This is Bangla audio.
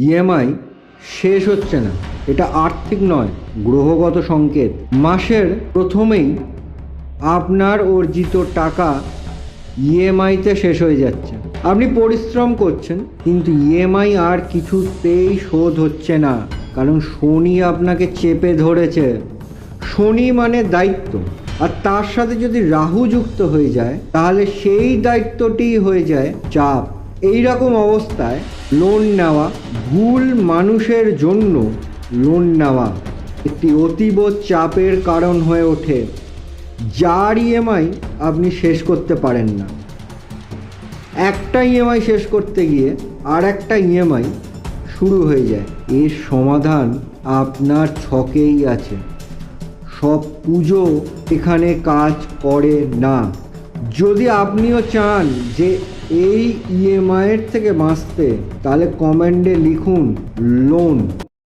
ইএমআই শেষ হচ্ছে না, এটা আর্থিক নয়, গ্রহগত সংকেত। মাসের প্রথমেই আপনার অর্জিত টাকা ইএমআইতে শেষ হয়ে যাচ্ছে। আপনি পরিশ্রম করছেন, কিন্তু ইএমআই আর কিছুতেই শোধ হচ্ছে না, কারণ শনি আপনাকে চেপে ধরেছে। শনি মানে দায়িত্ব, আর তার সাথে যদি রাহু যুক্ত হয়ে যায় তাহলে সেই দায়িত্বটিই হয়ে যায় চাপ। এই রকম অবস্থায় লোন নেওয়া, ভুল মানুষের জন্য লোন নেওয়া একটি অতীব চাপের কারণ হয়ে ওঠে, যার ইএমআই আপনি শেষ করতে পারেন না। একটা ইএমআই শেষ করতে গিয়ে আর একটা ইএমআই শুরু হয়ে যায়। এর সমাধান আপনার ছকেই আছে। সব পুজো এখানে কাজ করে না। যদি আপনিও চান যে এই ইএমআইয়ের থেকে বাঁচতে, তাহলে কমেন্টে লিখুন লোন।